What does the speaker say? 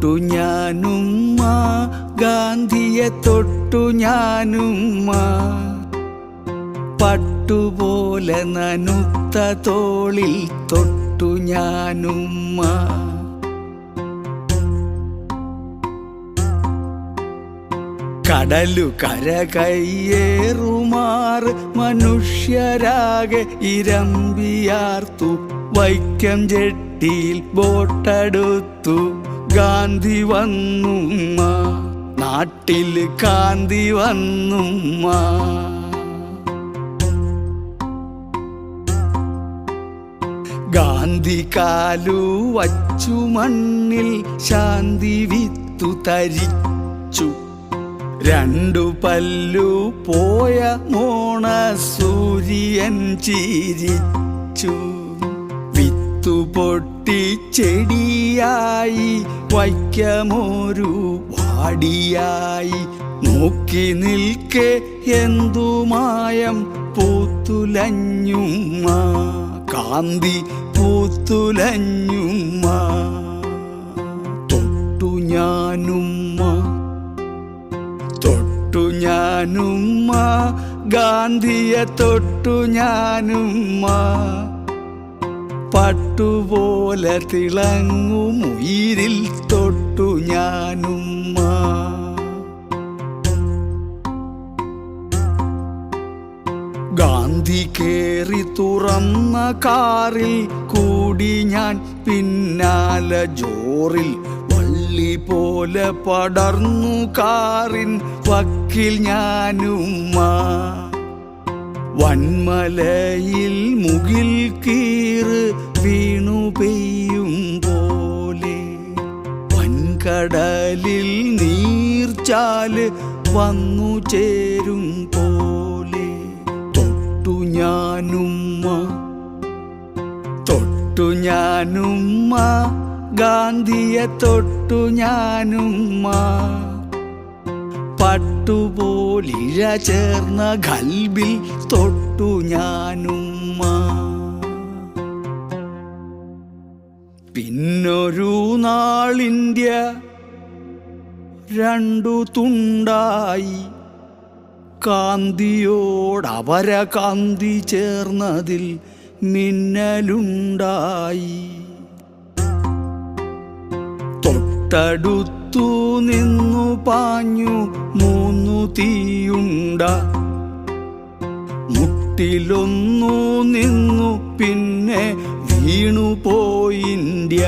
തൊട്ടു ഞാനുമ്മ, ഗാന്ധിയെ തൊട്ടു ഞാനുമ്മ. പട്ടുപോലെ നനുത്ത തോളിൽ തൊട്ടു ഞാനുമ്മ. കടലു കര കയ്യേറുമാറ് മനുഷ്യരാകെ ഇരമ്പിയാർത്തു. വൈക്കം ജെട്ടിയിൽ ബോട്ടടുത്തു ഗാന്ധി വന്നുമ്മ. നാട്ടിൽ കാന്തി വന്നുമ്മ. ഗാന്ധി കാലു വച്ചു മണ്ണിൽ ശാന്തി വിത്തു തരിച്ചു. രണ്ടു പല്ലു പോയ മോണ സൂര്യൻ ചിരിച്ചു. വിത്തു പൊട്ടി ചെടിയായി വൈക്കമൊരു വാടിയായി. നോക്കി നിൽക്കെ എന്തു മായം പൂത്തുലഞ്ഞുമ്മ. കാന്തി പൂത്തുലഞ്ഞുമ്മ. തൊട്ടു ഞാനുമ്മ, തൊട്ടു ഞാനുമ്മ, ഗാന്ധിയെ തൊട്ടു ഞാനുമ്മ. പട്ടുപോലെ തിളങ്ങും ഉയിരിൽ തൊട്ടു ഞാനുമ്മ. ഗാന്ധി കേറി തുറന്ന കാറിൽ കൂടി ഞാൻ പിന്നാലെ ജോറിൽ. വള്ളി പോലെ പടർന്നു കാറിൻ വക്കിൽ ഞാനുമ്മ. വന്മലയിൽ മുകിൽ കീറ് വീണു പെയ്യും പോലെ. വൻകടലിൽ നീർച്ചാല് വന്നു ചേരും പോലെ. തൊട്ടു ഞാനുമ്മ, തൊട്ടു ഞാനുമ്മ, ഗാന്ധിയെ തൊട്ടു ഞാനുമ്മ. പട്ടുപോലിഴ ചേർന്ന ഖൽബിൽ തൊട്ടു ഞാനുമ്മ. പിന്നൊരു നാളിന്ത്യ രണ്ടു തുണ്ടായി. കാന്തിയോടവര കാന്തി ചേർന്നതിൽ മിന്നലുണ്ടായി. തൊട്ടടുത്തു നിന്നു പാഞ്ഞു മൂന്നു തീയുണ്ട. മുട്ടിലൊന്നു നിന്നു പിന്നെ വീണുപോയി ഇന്ത്യ.